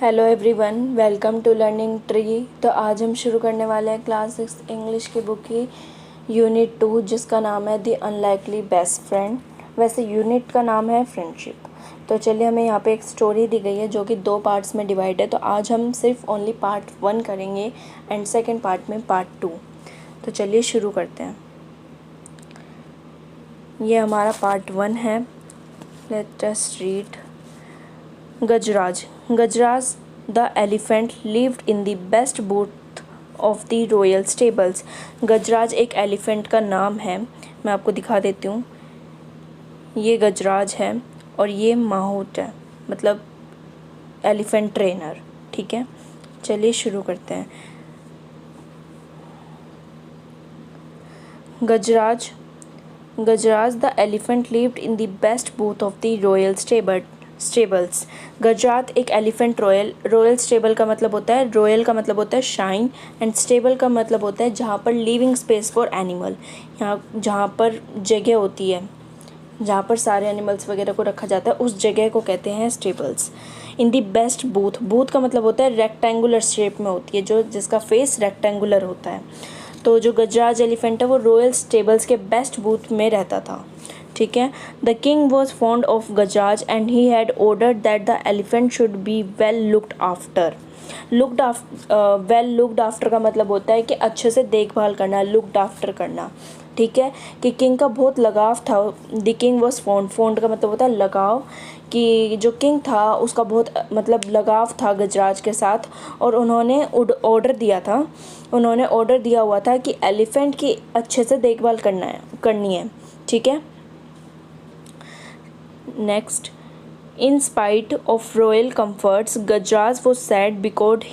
Hello everyone, welcome to learning tree. तो आज हम शुरू करने वाले हैं क्लास 6 इंग्लिश की बुक की यूनिट 2, जिसका नाम है द अनलाइकली बेस्ट फ्रेंड। वैसे यूनिट का नाम है फ्रेंडशिप। तो चलिए, हमें यहाँ पे एक स्टोरी दी गई है जो कि 2 पार्ट्स में डिवाइड है। तो आज हम सिर्फ ओनली पार्ट 1 करेंगे एंड सेकेंड पार्ट में पार्ट 2। तो चलिए शुरू करते हैं। ये हमारा पार्ट 1 है। Let us read. Gajraj the elephant lived in the best booth of the royal stables। गजराज एक एलिफेंट का नाम है। मैं आपको दिखा देती हूँ। ये गजराज है और ये माहौत है, मतलब एलिफेंट ट्रेनर। ठीक है, चलिए शुरू करते हैं। Gajraj the elephant lived in the best booth of the royal stables. Gajraj एक एलिफेंट रॉयल स्टेबल का मतलब होता है, रॉयल का मतलब होता है शाइन, एंड स्टेबल का मतलब होता है जहाँ पर लिविंग स्पेस फॉर एनिमल, यहाँ जहाँ पर जगह होती है, जहाँ पर सारे एनिमल्स वगैरह को रखा जाता है, उस जगह को कहते हैं stables. In the best booth का मतलब होता है रेक्टेंगुलर शेप में होती है, जो जिसका फेस रेक्टेंगुलर होता है। तो जो गजराज एलिफेंट है वो रॉयल स्टेबल्स के बेस्ट बूथ में रहता था। ठीक है। The king was fond of Gajraj and he had ordered that the elephant should be well looked after. Well looked after का मतलब होता है कि अच्छे से देखभाल करना, लुक्ड आफ्टर करना। ठीक है, कि किंग का बहुत लगाव था। द किंग वॉज फॉन्ड का मतलब होता है लगाव, कि जो किंग था उसका बहुत मतलब लगाव था गजराज के साथ, और उन्होंने ऑर्डर दिया हुआ था कि एलिफेंट की अच्छे से देखभाल करनी है। ठीक है। Next, in spite of royal comforts, Gajraj was sad because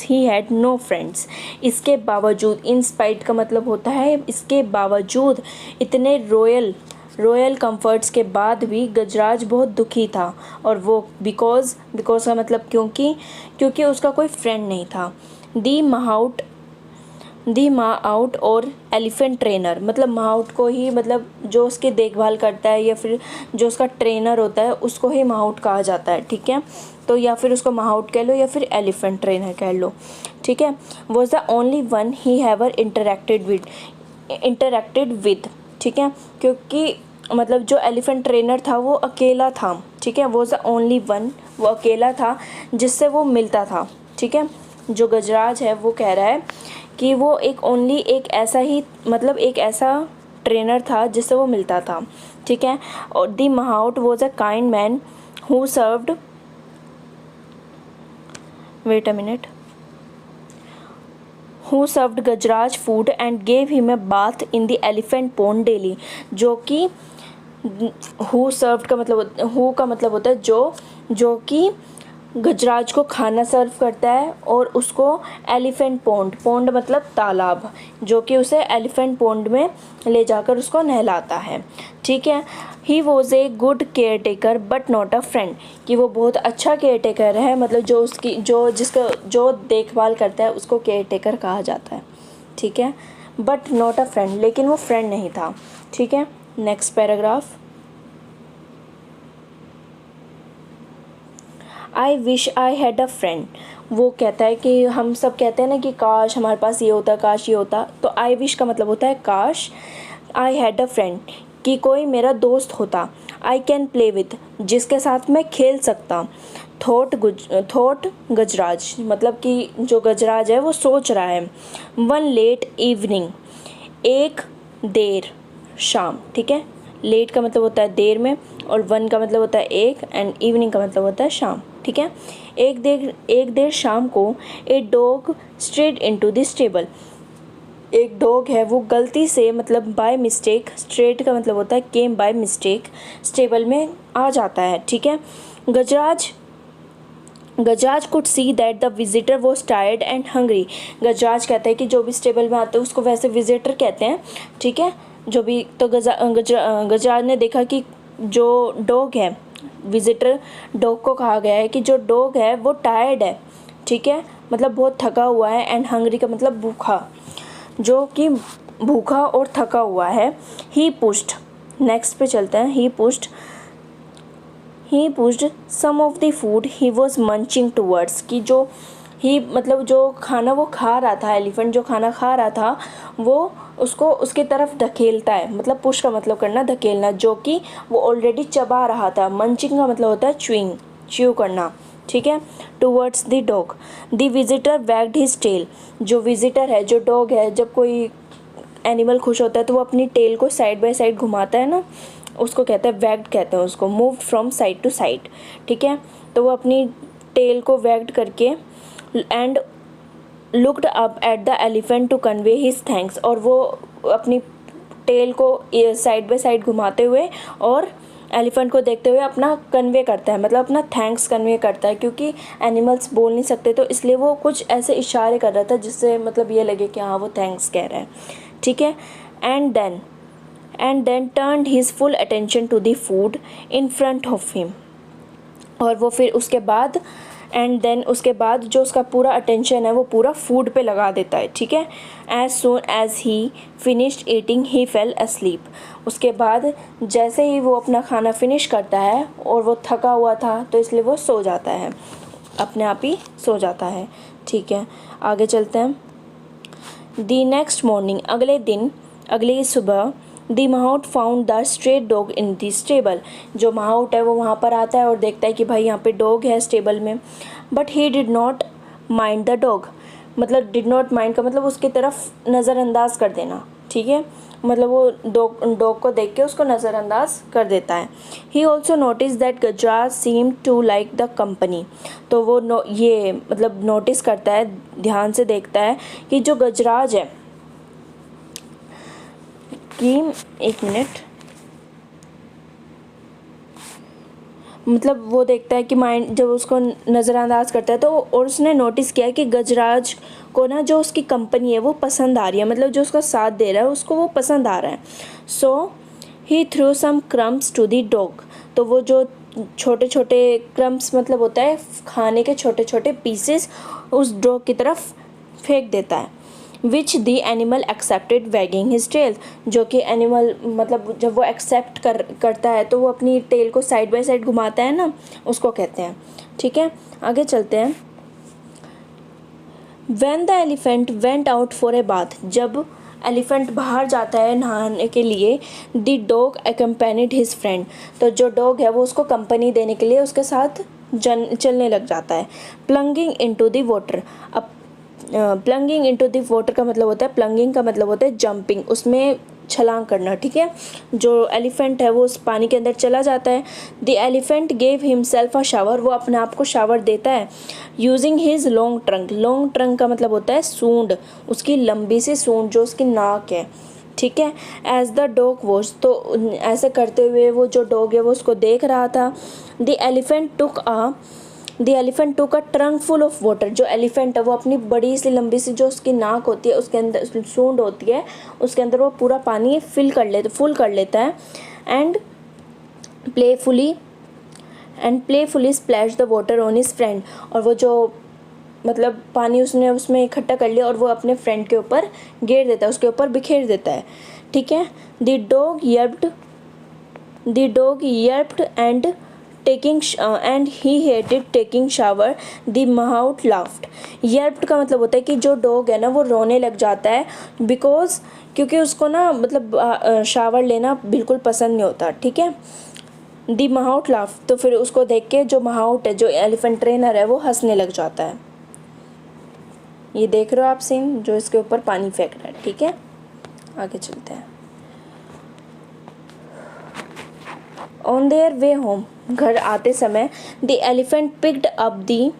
he had no friends। इसके बावजूद, in spite का मतलब होता है इसके बावजूद, इतने रॉयल कंफर्ट्स के बाद भी गजराज बहुत दुखी था। और वो बिकॉज का मतलब क्योंकि उसका कोई फ्रेंड नहीं था। दी माउट और एलिफेंट ट्रेनर, मतलब माउट को ही, मतलब जो उसकी देखभाल करता है या फिर जो उसका ट्रेनर होता है उसको ही माउट कहा जाता है। ठीक है, तो या फिर उसको माउट कह लो या फिर एलिफेंट ट्रेनर कह लो। ठीक है। Was the only one he ever interacted with. ठीक है, क्योंकि मतलब जो एलिफेंट ट्रेनर था वो अकेला था। ठीक है, वॉज द ओनली वन, वो अकेला था जिससे वो मिलता था। ठीक है, जो गजराज है वो कह रहा है कि वो एक ऐसा ट्रेनर था जिससे वो मिलता था। ठीक है। और the mahout was a kind man who served Gajraj food and gave him a bath in the elephant pond daily. जो कि हु का मतलब होता है जो कि गजराज को खाना सर्व करता है और उसको एलिफेंट पोंड मतलब तालाब, जो कि उसे एलिफेंट पोंड में ले जाकर उसको नहलाता है। ठीक है। He was a good care taker but not a friend, कि वो बहुत अच्छा केयर टेकर है, मतलब जो देखभाल करता है उसको केयर टेकर कहा जाता है। ठीक है, बट नॉट अ फ्रेंड, लेकिन वो फ्रेंड नहीं था। ठीक है। Next paragraph. I wish I had a friend. वो कहता है कि हम सब कहते हैं ना कि काश हमारे पास ये होता, काश ये होता। तो आई विश का मतलब होता है काश। आई हैड अ फ्रेंड, कि कोई मेरा दोस्त होता। आई कैन प्ले विद, जिसके साथ मैं खेल सकता। थॉट गजराज, मतलब कि जो गजराज है वो सोच रहा है। वन लेट इवनिंग, एक देर शाम। ठीक है, लेट का मतलब होता है देर में, और वन का मतलब होता है एक, एंड इवनिंग का मतलब होता है शाम। ठीक है। एक देर शाम को a dog straight into the stable. एक डॉग है वो गलती से, मतलब बाय मिस्टेक, स्ट्रेट का मतलब होता है केम बाय मिस्टेक, स्टेबल में आ जाता है। ठीक है। Gajraj could see that the visitor was tired and hungry. Gajraj कहता है कि जो भी स्टेबल में आते हैं उसको वैसे विजिटर कहते हैं। ठीक है, जो भी, तो गजराज ने देखा कि जो डॉग है, विजिटर डॉग को कहा गया है कि जो डॉग है वो टायर्ड है। ठीक है, मतलब बहुत थका हुआ है, एंड हंग्री का मतलब भूखा, जो कि भूखा और थका हुआ है। ही पुश्ड, नेक्स्ट पे चलते हैं। He pushed some of the food he was munching towards, कि जो ही मतलब जो खाना वो खा रहा था, एलिफेंट जो खाना खा रहा था वो उसको उसके तरफ धकेलता है, मतलब पुश का मतलब करना, धकेलना, जो कि वो ऑलरेडी चबा रहा था। मंचिंग का मतलब होता है च्यूइंग, च्यू करना, ठीक है। Towards the dog the visitor wagged his tail, जो विजिटर है, जो डॉग है, जब कोई एनिमल खुश होता है तो वो अपनी टेल को साइड बाय साइड घुमाता है ना, उसको कहते हैं वैग्ड, कहते हैं उसको, moved from side to side, ठीक है। तो वो अपनी टेल को वैग्ड करके and looked up at the elephant to convey his thanks, और वो अपनी टेल को साइड बाय साइड घुमाते हुए और एलिफेंट को देखते हुए अपना कन्वे करता है, मतलब अपना थैंक्स कन्वे करता है, क्योंकि एनिमल्स बोल नहीं सकते तो इसलिए वो कुछ ऐसे इशारे कर रहा था जिससे मतलब ये लगे कि हाँ वो थैंक्स कह रहा है, ठीक है। And then turned his full attention to the food in front of him, और वो फिर उसके बाद उसके बाद जो उसका पूरा अटेंशन है वो पूरा फूड पे लगा देता है, ठीक है। As soon as he finished eating he fell asleep, उसके बाद जैसे ही वो अपना खाना फिनिश करता है, और वो थका हुआ था तो इसलिए वो सो जाता है, अपने आप ही सो जाता है, ठीक है। आगे चलते हैं। द नेक्स्ट मॉर्निंग, अगले ही सुबह, the mahout found the stray dog in the stable, जो माहौट है वो वहाँ पर आता है और देखता है कि भाई यहाँ पे डॉग है स्टेबल में। But he did not mind the dog, मतलब डिड नॉट माइंड का मतलब उसकी तरफ नज़रअंदाज कर देना, ठीक है, मतलब वो डॉग को देख के उसको नज़रअंदाज कर देता है। He also notice that Gajraj seem to like the company, तो वो ये मतलब नोटिस करता है, ध्यान से देखता है कि जो गजराज है कि एक मिनट, मतलब वो देखता है कि माइंड जब उसको नज़रअंदाज करता है तो, और उसने नोटिस किया कि गजराज को ना जो उसकी कंपनी है वो पसंद आ रही है, मतलब जो उसका साथ दे रहा है उसको वो पसंद आ रहा है। So he threw some crumbs to the dog, तो वो जो छोटे छोटे क्रम्स मतलब होता है खाने के छोटे छोटे पीसेस उस डॉग की तरफ फेंक देता है। Which the animal accepted wagging his tail, जो कि एनिमल मतलब जब वो एक्सेप्ट करता है तो वो अपनी टेल को साइड बाय साइड घुमाता है ना, उसको कहते हैं, ठीक है। आगे चलते हैं। When the elephant went out for a bath, जब एलिफेंट बाहर जाता है नहाने के लिए, the dog accompanied his friend, तो जो डॉग है वो उसको कंपनी देने के लिए उसके साथ चलने लग जाता है। प्लंगिंग इनटू द वाटर, अब प्लंगिंग इनटू द वाटर का मतलब होता है, प्लंगिंग का मतलब होता है जंपिंग, उसमें छलांग करना, ठीक है। जो एलिफेंट है वो उस पानी के अंदर चला जाता है। The elephant gave himself a shower, वो अपने आप को शावर देता है। यूजिंग हिज लॉन्ग ट्रंक का मतलब होता है सूंड, उसकी लंबी सी सूंड जो उसकी नाक है, ठीक है। एज द डॉग वॉच, तो ऐसे करते हुए वो जो डॉग है वो उसको देख रहा था। The elephant took a trunk full of water, जो एलिफेंट है वो अपनी बड़ी सी लंबी सी जो उसकी नाक होती है उसके अंदर सूंड होती है, उसके अंदर वो पूरा पानी फुल कर लेता है। And playfully splash the water on his friend, और वो जो मतलब पानी उसने उसमें इकट्ठा कर लिया और वो अपने फ्रेंड के ऊपर गिर देता है, उसके ऊपर बिखेर देता है, ठीक है। The dog yelped and he hated taking shower, the mahout laughed. Yelped का मतलब होता है कि जो डॉग है ना वो रोने लग जाता है, बिकॉज क्योंकि उसको ना मतलब शावर लेना बिल्कुल पसंद नहीं होता, ठीक है। द माउथ लाफ्ड, तो फिर उसको देख के जो माउथ है, जो एलिफेंट ट्रेनर है, वो हंसने लग जाता है। ये देख रहे हो आप सीन, जो इसके ऊपर पानी फेंक रहा है, ठीक है। आगे चलते हैं। ऑन देयर वे होम, घर आते समय, the elephant picked up the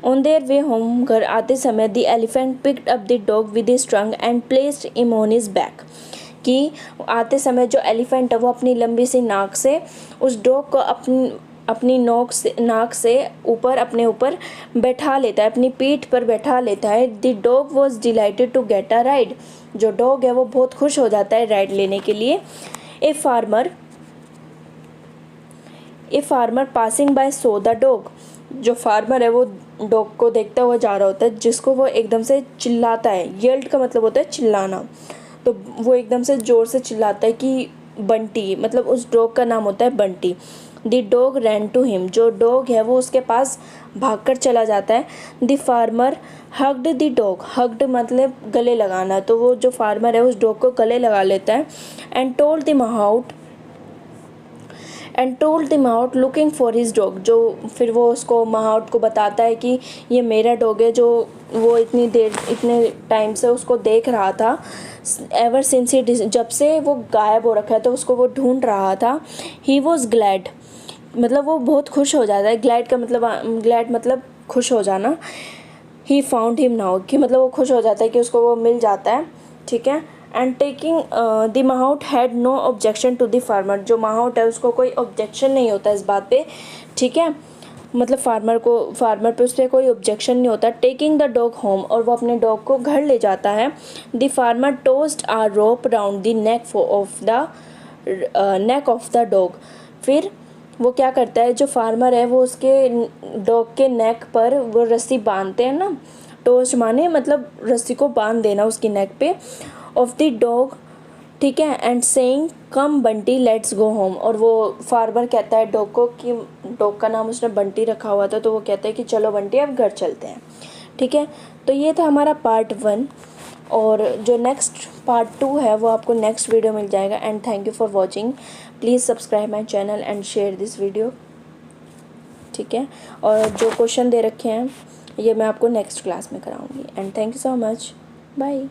on their way home, घर आते समय the elephant picked up the dog with his trunk and placed him on his back, कि आते समय जो एलिफेंट है वो अपनी लंबी सी नाक से उस डॉग को अपनी नाक से ऊपर अपने ऊपर बैठा लेता है, अपनी पीठ पर बैठा लेता है। The dog was delighted to get a ride, जो डॉग है वो बहुत खुश हो जाता है राइड लेने के लिए। A farmer passing by so the dog, जो फार्मर है वो डॉग को देखता हुआ जा रहा होता है, जिसको वो एकदम से चिल्लाता है। येल्ड का मतलब होता है चिल्लाना, तो वो एकदम से ज़ोर से चिल्लाता है कि बंटी, मतलब उस डॉग का नाम होता है Bunty. The dog ran to him, जो डॉग है वो उसके पास भागकर चला जाता है। The farmer hugged the dog, hugged मतलब गले लगाना, तो वो जो फार्मर है उस डॉग को गले लगा लेता है। And told the mouth looking for his dog, जो फिर वो उसको माउट को बताता है कि ये मेरा डॉग है, जो वो इतने टाइम से उसको देख रहा था, एवर सिंस ही, जब से वो गायब हो रखा है तो उसको वो ढूंढ रहा था। ही वॉज ग्लैड, मतलब वो बहुत खुश हो जाता है। ग्लैड मतलब खुश हो जाना। ही फाउंड हिम नाउ, कि मतलब वो खुश हो जाता है कि उसको वो मिल जाता है, ठीक है। And taking the mahout had no objection to the farmer, जो माउट है उसको कोई ऑब्जेक्शन नहीं होता इस बात पे, ठीक है, मतलब फार्मर पे उस पर कोई ऑब्जेक्शन नहीं होता। टेकिंग द डॉग होम, और वो अपने डॉग को घर ले जाता है। The farmer tossed a rope round the neck of the dog, फिर वो क्या करता है, जो फार्मर है वो उसके डॉग के नेक पर वो रस्सी बांधते हैं ना, टोस्ट माने मतलब रस्सी को बांध देना उसकी नेक पे, ऑफ द डॉग, ठीक है। And saying come Bunty let's go home, और वो फार्मर कहता है डॉग को, कि डॉग का नाम उसने बंटी रखा हुआ था, तो वो कहता है कि चलो बंटी अब घर चलते हैं, ठीक है। तो ये था हमारा पार्ट 1, और जो नेक्स्ट पार्ट 2 है वो आपको नेक्स्ट वीडियो मिल जाएगा। And thank you for watching, please subscribe my channel and share this video, ठीक है। और जो क्वेश्चन दे रखे हैं ये मैं आपको नेक्स्ट क्लास में कराऊंगी। And thank you so much, bye.